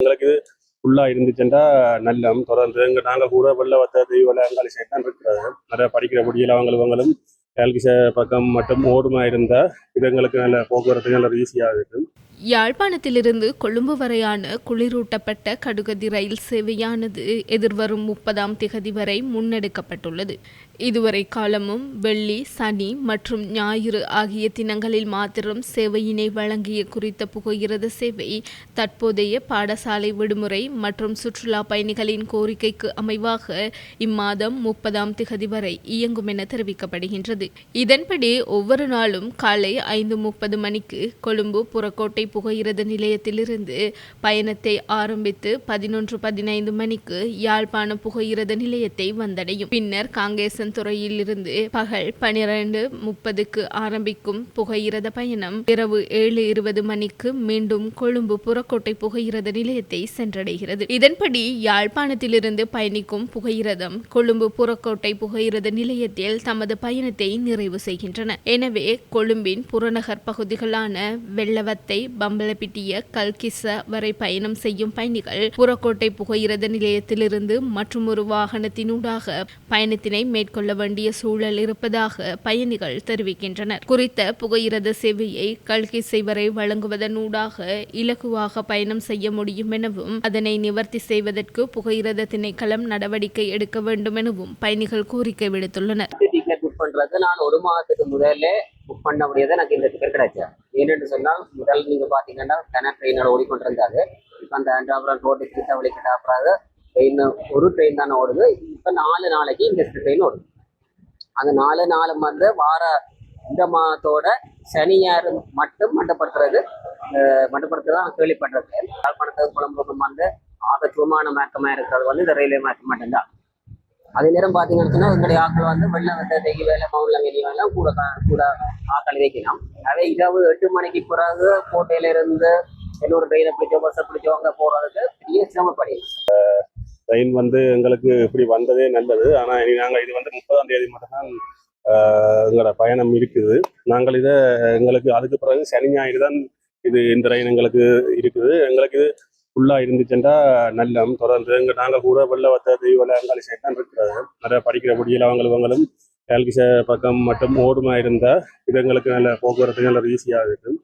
எங்களுக்கு இது ஃபுல்லாக இருந்துச்சுன்னா நல்லம் தொடர்ந்து நாங்கள் கூட வெள்ள வத்த தெய்வல அங்காளி சைட் தான் இருக்கிறது. நிறைய படிக்கிற முடியல அவங்களும் கல்கி பக்கம் மட்டும் ஓடுமா இருந்தால் இது எங்களுக்கு நல்ல போக்குவரத்து நல்ல ஈஸியாக இருக்கும். யாழ்ப்பாணத்திலிருந்து கொழும்பு வரையான குளிரூட்டப்பட்ட கடுகதி ரயில் சேவையானது எதிர்வரும் 30ஆம் திகதி வரை முன்னெடுக்கப்பட்டுள்ளது. இதுவரை காலமும் வெள்ளி, சனி மற்றும் ஞாயிறு ஆகிய தினங்களில் மாத்திரம் சேவையினை வழங்கிய குறித்த புகையிரத சேவை தற்போதைய பாடசாலை விடுமுறை மற்றும் சுற்றுலா பயணிகளின் கோரிக்கைக்கு அமைவாக இம்மாதம் 30ஆம் திகதி வரை இயங்கும் என தெரிவிக்கப்படுகின்றது. இதன்படி ஒவ்வொரு நாளும் காலை 5:30 மணிக்கு கொழும்பு புறக்கோட்டை புகையிரத நிலையத்திலிருந்து பயணத்தை ஆரம்பித்து 11:15 மணிக்கு யாழ்ப்பாண புகையிரத நிலையத்தை வந்தடையும். பின்னர் காங்கேசன் துறையில் இருந்து பகல் 12:30க்கு ஆரம்பிக்கும் புகையிரத பயணம் இரவு 7:20 மணிக்கு மீண்டும் கொழும்பு புறக்கோட்டை புகையிரத நிலையத்தை சென்றடைகிறது. இதன்படி யாழ்ப்பாணத்திலிருந்து பயணிக்கும் புகையிரதம் கொழும்பு புறக்கோட்டை புகையிரத நிலையத்தில் தமது பயணத்தை நிறைவு செய்கின்றன. எனவே கொழும்பின் புறநகர் பகுதிகளான வெள்ளவத்தை, பம்பலப்பிட்டிய, கல்கிச வரை பயணம் செய்யும் பயணிகள் புறக்கோட்டை புகையிரத நிலையத்திலிருந்து மற்றொரு வாகனத்தினூடாக பயணத்தினை மேற்கொள்ள வேண்டிய சூழல் இருப்பதாக பயணிகள் தெரிவிக்கின்றனர். குறித்த புகையிரத சேவையை கல்கிசை வரை வழங்குவதனூடாக இலகுவாக பயணம் செய்ய முடியும் எனவும் அதனை நிவர்த்தி செய்வதற்கு புகையிரத திணைக்களம் நடவடிக்கை எடுக்க வேண்டும் எனவும் பயணிகள் கோரிக்கை விடுத்துள்ளனர். நான் ஒரு மாதத்துக்கு முதல்ல புக் பண்ண முடியாத எனக்கு இந்த டிக்கெட் கிடைச்சேன். ஏன்னு சொன்னால் முதல் நீங்க பாத்தீங்கன்னா ட்ரெயினோட ஓடிக்கொண்டிருந்தாரு. இப்ப அந்த ஆண்டாபுரம் ரோடு கிட்ட வழிகிட்ட அப்புறம் ட்ரெயின் ஒரு ட்ரெயின் தானே ஓடுது. இப்ப 4 நாளைக்கு இந்த ட்ரெயின் ஓடுது. அந்த 4 நாளும் வந்து வார இந்த மாதத்தோட சனி ஞாயிறு மட்டும் மட்டுப்படுத்துறதான் கேள்விப்படுறது. யாழ்ப்பாணத்துக்கு குழம்புக்கும் வந்து ஆகத்துவமான மாற்றமா இருக்கிறது வந்து இந்த ரயில்வே மாற்றம் மட்டும்தான். அதே நேரம் பார்த்தீங்கன்னு சொன்னால் எங்களுடைய ஆக்கள் வந்து வெள்ளம் வந்து தெய்வ வேலை, மவுண்ட்ல வெளியெல்லாம் கூட ஆக்கள் வைக்கலாம். அதே இரவு 8 மணிக்கு பிறகு கோட்டையில இருந்து இன்னொரு ட்ரெயினை பிடிச்சோ பஸ்ஸை பிடிச்சோ அங்கே போகிறதுக்கு பெரிய சிரமப்படி. ட்ரெயின் வந்து எங்களுக்கு இப்படி வந்ததே நல்லது. ஆனால் இனி நாங்கள் இது வந்து 30ஆம் தேதி மட்டும்தான் எங்களோட பயணம் இருக்குது. நாங்கள் இதை எங்களுக்கு அதுக்கு பிறகு சனி ஞாயிறு தான் இந்த ட்ரெயின் எங்களுக்கு இருக்குது. எங்களுக்கு இது ஃபுல்லாக இருந்துச்சுன்னா நல்லம் தொடர்ந்து நாங்கள் கூட வெள்ள வத்த தெய்வல அங்காளி சைட் தான் இருக்கிறது. நிறைய படிக்கிற முடியல அவங்களும் கல்கி பக்கம் மட்டும் ஓடுமா இருந்தால் இது எங்களுக்கு நல்ல போக்குவரத்து நல்ல ஈஸியாக இருக்கும்.